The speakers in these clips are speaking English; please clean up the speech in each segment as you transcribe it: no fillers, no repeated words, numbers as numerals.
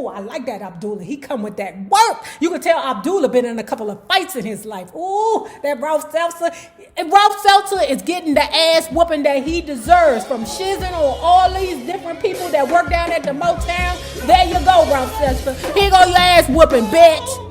Ooh, I like that Abdullah. He come with that work. You can tell Abdullah been in a couple of fights in his life. Ooh, that Ralph Seltzer. And Ralph Seltzer is getting the ass whooping that he deserves from Shizen or all these different people that work down at the Motown. There you go, Ralph Seltzer. Here go your ass whooping, bitch.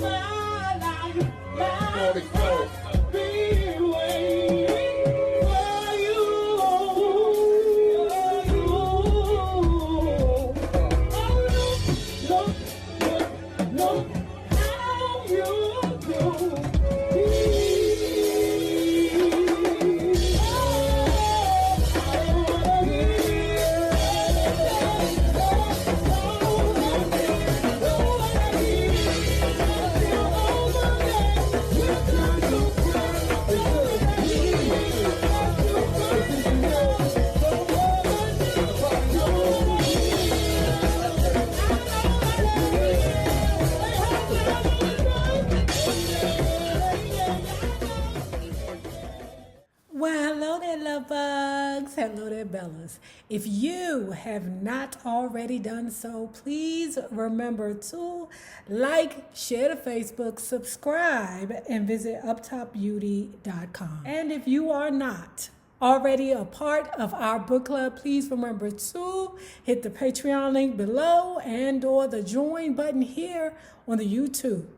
Bugs. Hello there, Bellas. If you have not already done so, please remember to like, share to Facebook, subscribe, and visit UpTopBeauty.com. And if you are not already a part of our book club, please remember to hit the Patreon link below and or the join button here on the YouTube.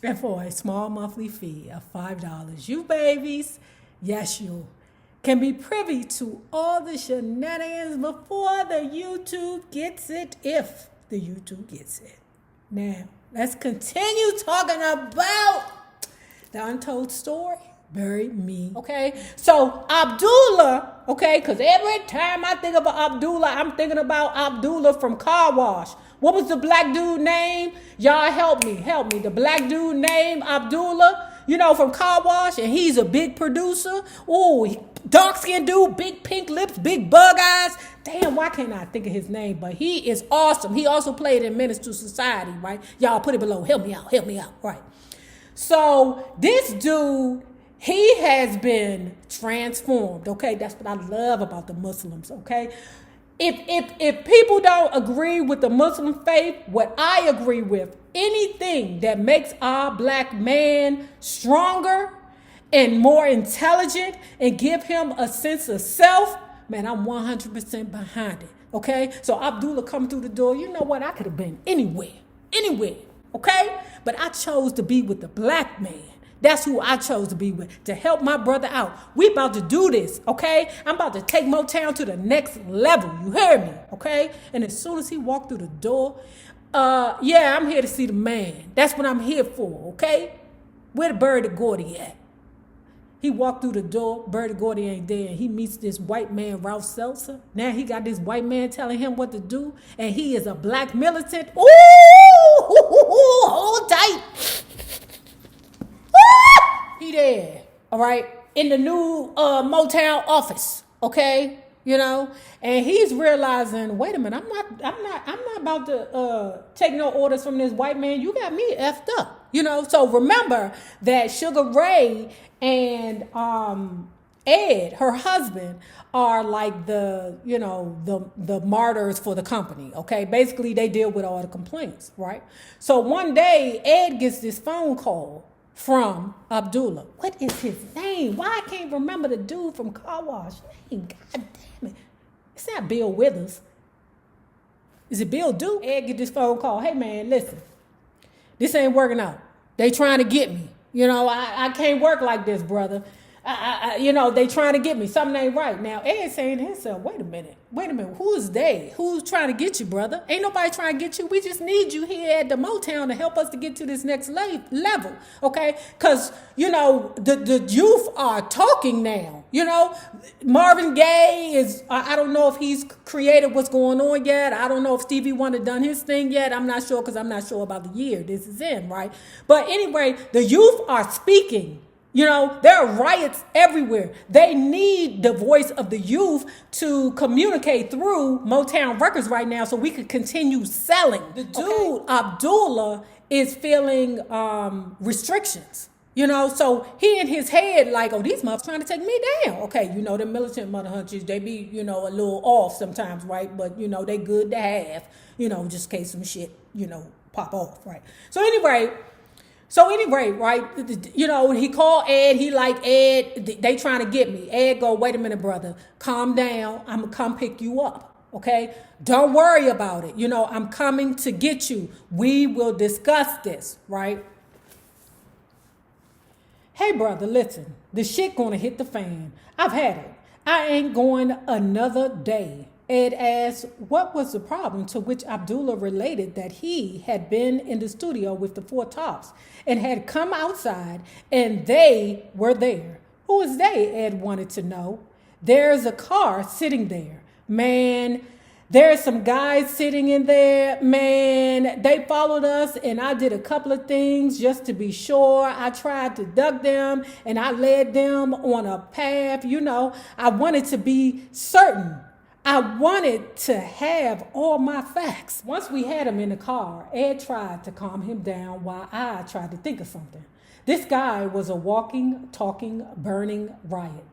And for a small monthly fee of $5, you babies, yes you can be privy to all the shenanigans before the YouTube gets it, if the YouTube gets it. Now, let's continue talking about the Untold story. Bury me. Okay, so Abdullah, okay, because every time I think about Abdullah, I'm thinking about Abdullah from Car Wash. What was the black dude name? Y'all help me. The black dude named Abdullah, you know, from Car Wash, and he's a big producer. Ooh, dark-skinned dude, big pink lips, big bug eyes. Damn, why can't I think of his name? But he is awesome. He also played in Menace to Society, right? Y'all put it below. Help me out, right? So this dude, he has been transformed, okay? That's what I love about the Muslims, okay? If people don't agree with the Muslim faith, what I agree with, anything that makes our black man stronger and more intelligent and give him a sense of self, man, I'm 100% behind it, okay? So Abdullah come through the door, you know what? I could have been anywhere, okay? But I chose to be with the black man. That's who I chose to be with, to help my brother out. We about to do this, okay? I'm about to take Motown to the next level. You heard me, okay? And as soon as he walked through the door, yeah, I'm here to see the man. That's what I'm here for, okay? Where the Birdie Gordy at? He walked through the door, Birdie Gordy ain't there, and he meets this white man, Ralph Seltzer. Now he got this white man telling him what to do, and he is a black militant. Ooh, hold tight. He there, all right, in the new Motown office, okay, you know, and he's realizing, wait a minute, I'm not about to take no orders from this white man. You got me effed up, you know. So remember that Sugar Ray and Ed, her husband, are like the, you know, the martyrs for the company, okay? Basically, they deal with all the complaints, right? So one day, Ed gets this phone call from Abdullah. What is his name? Why I can't remember the dude from Car Wash name? God damn it. It's not Bill Withers. Is it Bill Duke? Ed get this phone call. Hey man, listen. This ain't working out. They trying to get me. You know, I can't work like this, brother. You know, they trying to get me. Something ain't right. Now, Ed saying to himself, wait a minute. Who is they? Who's trying to get you, brother? Ain't nobody trying to get you. We just need you here at the Motown to help us to get to this next level, okay? Because, you know, the youth are talking now. You know, Marvin Gaye is, I don't know if he's created what's going on yet. I don't know if Stevie Wonder done his thing yet. I'm not sure because I'm not sure about the year this is in, right? But anyway, the youth are speaking. You know, there are riots everywhere. They need the voice of the youth to communicate through Motown Records right now so we could continue selling. The dude, Abdullah, is feeling restrictions. You know, so he in his head like, oh, these motherfuckers trying to take me down. Okay, you know, the militant mother hunters, they be, you know, a little off sometimes, right? But, you know, they good to have. just in case some shit, pop off, right? So anyway, right, he called Ed. He like, Ed, they trying to get me. Ed go, wait a minute, brother. Calm down. I'm going to come pick you up, okay? Don't worry about it. I'm coming to get you. We will discuss this, right? Hey, brother, listen. The shit going to hit the fan. I've had it. I ain't going another day. Ed asked what was the problem, to which Abdullah related that he had been in the studio with the Four Tops and had come outside and they were there. Who is they? Ed wanted to know. There's a car sitting there. Man, there's some guys sitting in there. Man, they followed us and I did a couple of things just to be sure. I tried to duck them and I led them on a path. I wanted to be certain. I wanted to have all my facts. Once we had him in the car, Ed tried to calm him down while I tried to think of something. This guy was a walking, talking, burning riot.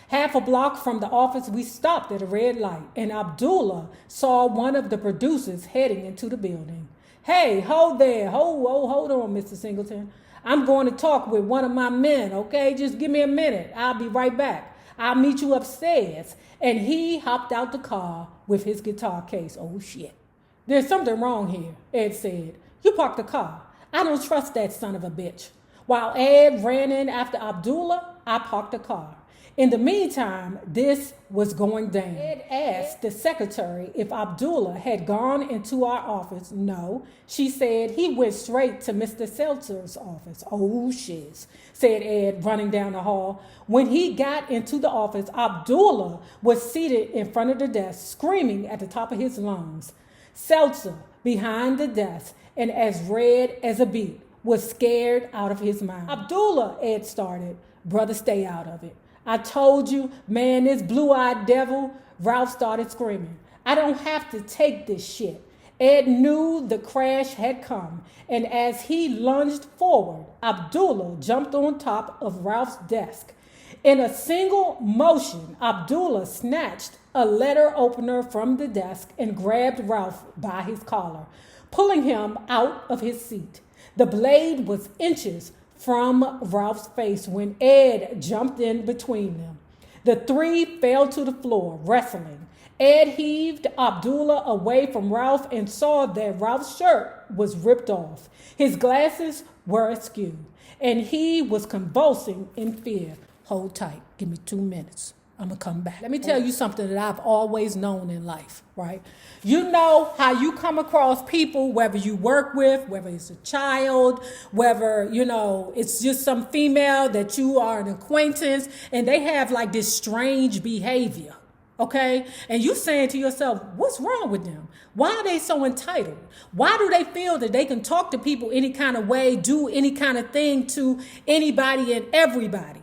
Half a block from the office, we stopped at a red light, and Abdullah saw one of the producers heading into the building. Hey, hold there. Hold on, Mr. Singleton. I'm going to talk with one of my men, okay? Just give me a minute. I'll be right back. I'll meet you upstairs. And he hopped out the car with his guitar case. Oh, shit. There's something wrong here, Ed said. You parked the car. I don't trust that son of a bitch. While Ed ran in after Abdullah, I parked the car. In the meantime, this was going down. Ed asked the secretary if Abdullah had gone into our office. No, she said he went straight to Mr. Seltzer's office. Oh, shiz, said Ed, running down the hall. When he got into the office, Abdullah was seated in front of the desk, screaming at the top of his lungs. Seltzer, behind the desk and as red as a beet, was scared out of his mind. Abdullah, Ed started. Brother, stay out of it. I told you, man, this blue-eyed devil. Ralph started screaming. I don't have to take this shit. Ed knew the crash had come, and as he lunged forward, Abdullah jumped on top of Ralph's desk. In a single motion, Abdullah snatched a letter opener from the desk and grabbed Ralph by his collar, pulling him out of his seat. The blade was inches from Ralph's face when Ed jumped in between them. The three fell to the floor, wrestling. Ed heaved Abdullah away from Ralph and saw that Ralph's shirt was ripped off. His glasses were askew, and he was convulsing in fear. Hold tight. Give me 2 minutes. I'm going to come back. Let me tell you something that I've always known in life, right? You know how you come across people, whether you work with, whether it's a child, whether, it's just some female that you are an acquaintance, and they have like this strange behavior, okay? And you saying to yourself, what's wrong with them? Why are they so entitled? Why do they feel that they can talk to people any kind of way, do any kind of thing to anybody and everybody?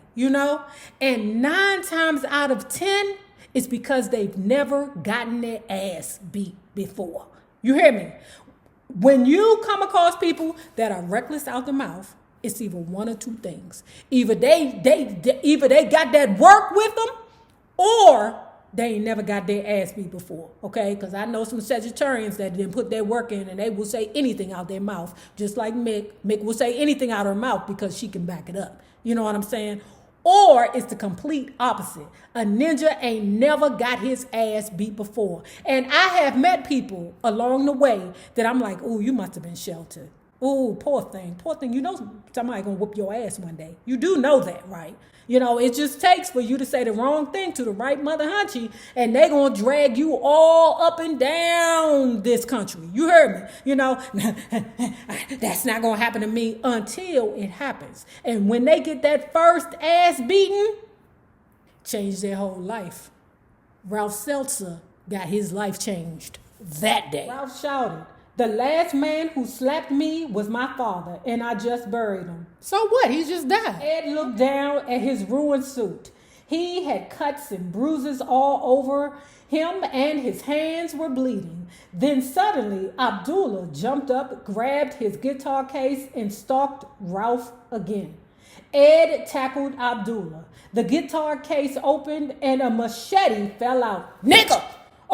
And 9 times out of 10, it's because they've never gotten their ass beat before. You hear me? When you come across people that are reckless out the mouth, it's either one or two things. Either they got that work with them, or they ain't never got their ass beat before, okay? Because I know some Sagittarians that didn't put their work in and they will say anything out their mouth, just like Mick. Mick will say anything out her mouth because she can back it up. You know what I'm saying? Or it's the complete opposite. A ninja ain't never got his ass beat before. And I have met people along the way that I'm like, ooh, you must have been sheltered. Ooh, poor thing. Poor thing. Somebody gonna whoop your ass one day. You do know that, right? It just takes for you to say the wrong thing to the right mother hunchy, and they gonna drag you all up and down this country. You heard me. That's not gonna happen to me until it happens. And when they get that first ass beaten, change their whole life. Ralph Seltzer got his life changed that day. Ralph shouted, "The last man who slapped me was my father, and I just buried him." So what? He just died. Ed looked down at his ruined suit. He had cuts and bruises all over him, and his hands were bleeding. Then suddenly, Abdullah jumped up, grabbed his guitar case, and stalked Ralph again. Ed tackled Abdullah. The guitar case opened, and a machete fell out. "Nigga!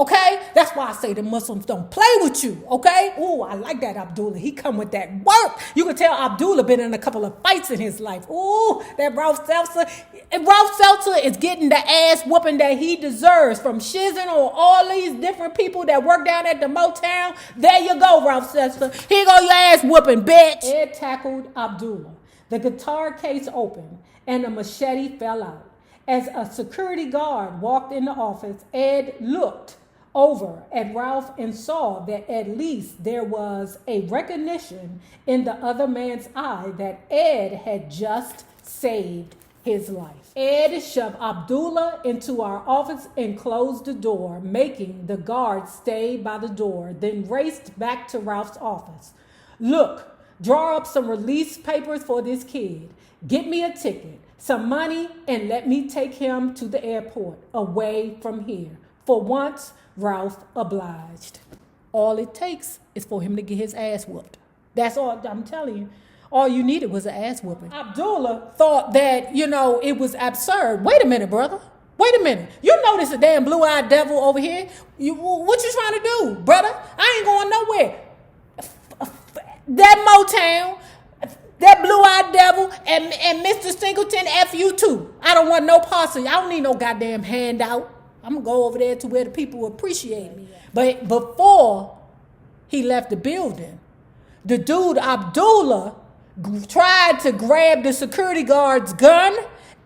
Okay? That's why I say the Muslims don't play with you. Okay? Ooh, I like that Abdullah. He come with that work. You can tell Abdullah been in a couple of fights in his life. Ooh, that Ralph Seltzer. And Ralph Seltzer is getting the ass whooping that he deserves from Shizen or all these different people that work down at the Motown. There you go, Ralph Seltzer. Here go your ass whooping, bitch. Ed tackled Abdullah. The guitar case opened and a machete fell out. As a security guard walked in the office, Ed looked over at Ralph and saw that at least there was a recognition in the other man's eye that Ed had just saved his life. Ed shoved Abdullah into our office and closed the door, making the guard stay by the door, then raced back to Ralph's office. Look, draw up some release papers for this kid. Get me a ticket, some money, and let me take him to the airport, away from here. For once, Ralph obliged. All it takes is for him to get his ass whooped. That's all I'm telling you. All you needed was an ass whooping. Abdullah thought that, it was absurd. Wait a minute, brother. Wait a minute. You know this a damn blue-eyed devil over here. What you trying to do, brother? I ain't going nowhere. That Motown, that blue-eyed devil, and Mr. Singleton, F you too. I don't want no parts of you. I don't need no goddamn handout. I'm going to go over there to where the people appreciate me. But before he left the building, the dude Abdullah tried to grab the security guard's gun,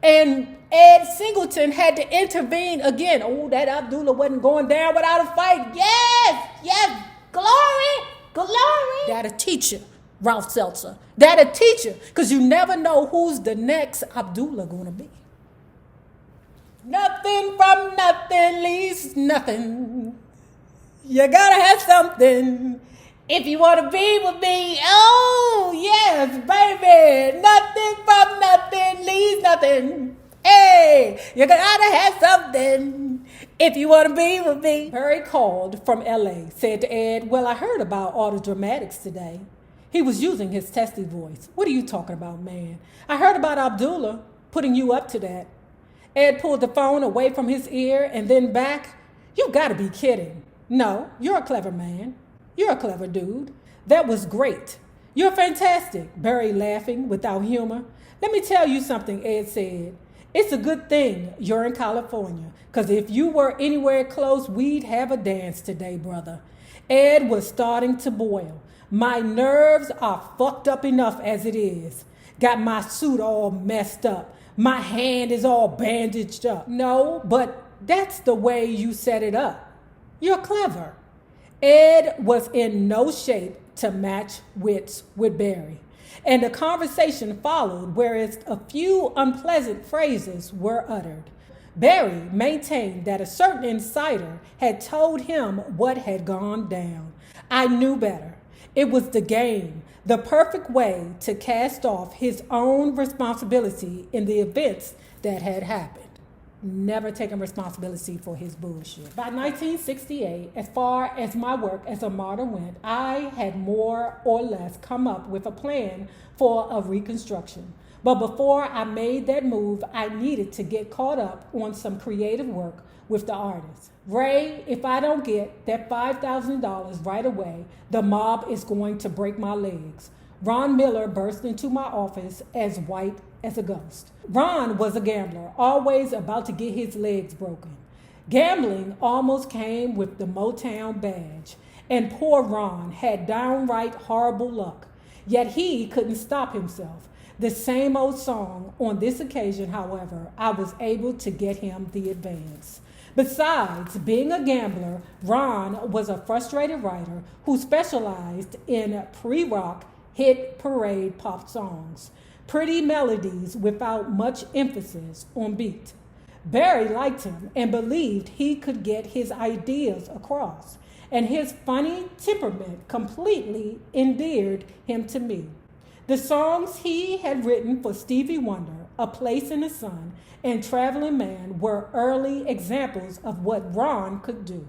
and Ed Singleton had to intervene again. Oh, that Abdullah wasn't going down without a fight. Yes, glory. That a teacher, Ralph Seltzer. That a teacher, because you never know who's the next Abdullah going to be. Nothing from nothing leaves nothing. You gotta have something if you want to be with me. Oh, yes, baby. Nothing from nothing leaves nothing. Hey, you gotta have something if you want to be with me. Perry called from L.A., said to Ed, well, I heard about all the dramatics today. He was using his testy voice. What are you talking about, man? I heard about Abdullah putting you up to that. Ed pulled the phone away from his ear and then back. You gotta be kidding. No, you're a clever man. You're a clever dude. That was great. You're fantastic, Barry laughing without humor. Let me tell you something, Ed said. It's a good thing you're in California, because if you were anywhere close, we'd have a dance today, brother. Ed was starting to boil. My nerves are fucked up enough as it is. Got my suit all messed up. My hand is all bandaged up. No, but that's the way you set it up. You're clever. Ed was in no shape to match wits with Barry. And the conversation followed, whereas a few unpleasant phrases were uttered. Barry maintained that a certain insider had told him what had gone down. I knew better. It was the game, the perfect way to cast off his own responsibility in the events that had happened. Never taking responsibility for his bullshit. By 1968, as far as my work as a martyr went, I had more or less come up with a plan for a reconstruction. But before I made that move, I needed to get caught up on some creative work with the artists. Ray, if I don't get that $5,000 right away, the mob is going to break my legs. Ron Miller burst into my office as white as a ghost. Ron was a gambler, always about to get his legs broken. Gambling almost came with the Motown badge, and poor Ron had downright horrible luck. Yet he couldn't stop himself. The same old song. On this occasion, however, I was able to get him the advance. Besides being a gambler, Ron was a frustrated writer who specialized in pre-rock hit parade pop songs, pretty melodies without much emphasis on beat. Barry liked him and believed he could get his ideas across, and his funny temperament completely endeared him to me. The songs he had written for Stevie Wonder, A Place in the Sun, and Traveling Man were early examples of what Ron could do.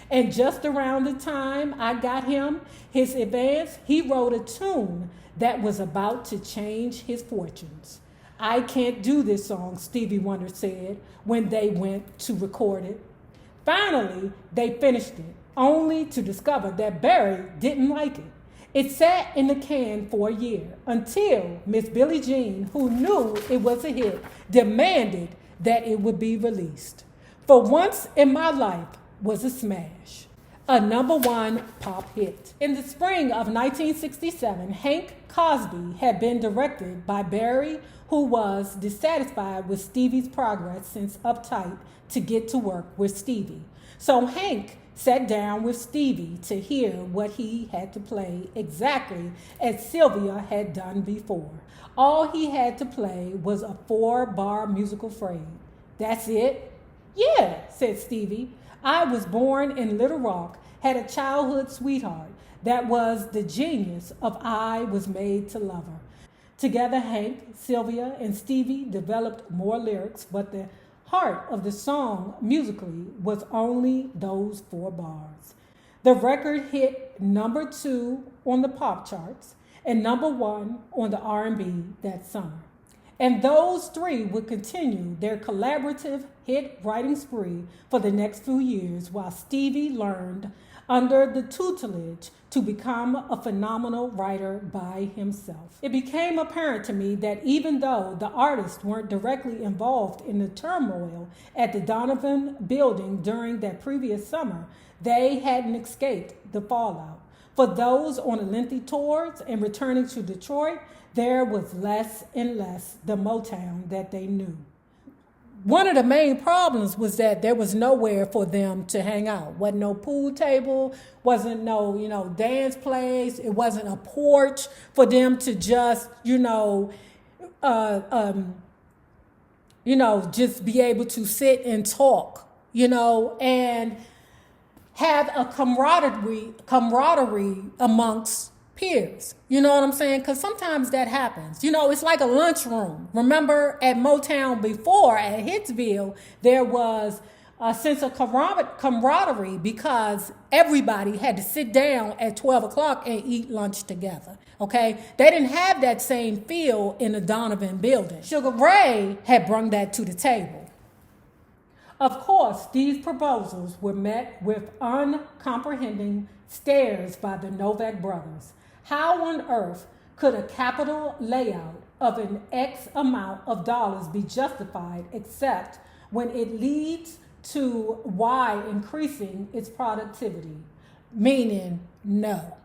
And just around the time I got him his advance, he wrote a tune that was about to change his fortunes. I can't do this song, Stevie Wonder said when they went to record it. Finally, they finished it, only to discover that Barry didn't like it. It sat in the can for a year until Miss Billie Jean, who knew it was a hit, demanded that it would be released. For Once in My Life was a smash, a #1 pop hit. In the spring of 1967, Hank Cosby had been directed by Barry, who was dissatisfied with Stevie's progress since Uptight to get to work with Stevie. So Hank sat down with Stevie to hear what he had to play exactly as Sylvia had done before. All he had to play was a 4-bar musical phrase. That's it? Yeah, said Stevie. I was born in Little Rock, had a childhood sweetheart that was the genius of I Was Made to Love Her. Together, Hank, Sylvia, and Stevie developed more lyrics, but the heart of the song musically was only those 4 bars. The record hit #2 on the pop charts and #1 on the R&B that summer. And those 3 would continue their collaborative hit writing spree for the next few years while Stevie learned under the tutelage to become a phenomenal writer by himself. It became apparent to me that even though the artists weren't directly involved in the turmoil at the Donovan building during that previous summer, they hadn't escaped the fallout. For those on the lengthy tours and returning to Detroit, there was less and less the Motown that they knew. One of the main problems was that there was nowhere for them to hang out. Wasn't no pool table, wasn't no, dance place. It wasn't a porch for them to just, just be able to sit and talk, and have a camaraderie amongst peers. You know what I'm saying? Because sometimes that happens. It's like a lunchroom. Remember at Motown before, at Hitsville, there was a sense of camaraderie because everybody had to sit down at 12 o'clock and eat lunch together. Okay? They didn't have that same feel in the Donovan building. Sugar Ray had brought that to the table. Of course, these proposals were met with uncomprehending stares by the Novak brothers. How on earth could a capital layout of an X amount of dollars be justified except when it leads to Y increasing its productivity? Meaning, no.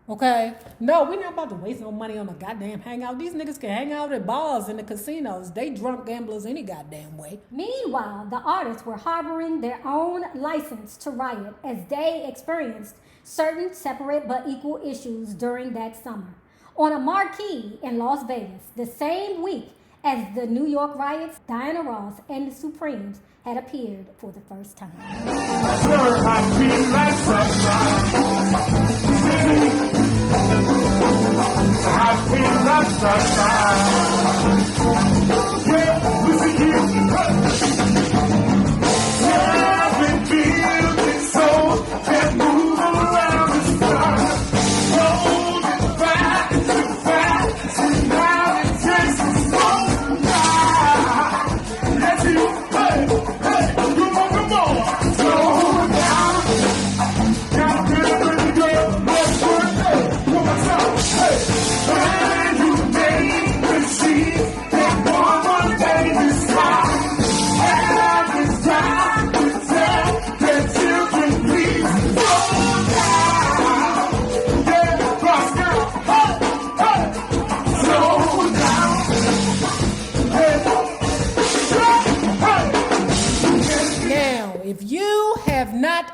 Okay? No, we're not about to waste no money on a goddamn hangout. These niggas can hang out at bars and the casinos. They drunk gamblers any goddamn way. Meanwhile, the artists were harboring their own license to riot as they experienced certain separate but equal issues during that summer. On a marquee in Las Vegas, the same week as the New York riots, Diana Ross and the Supremes had appeared for the first time.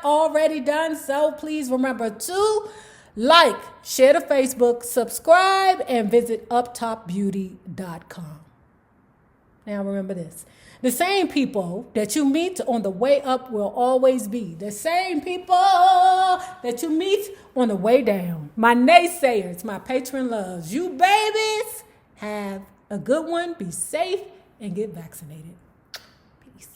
Already done so, please remember to like, share to Facebook, subscribe, and visit uptopbeauty.com. Now remember this. The same people that you meet on the way up will always be the same people that you meet on the way down. My naysayers, my patron loves, you babies, have a good one, be safe, and get vaccinated.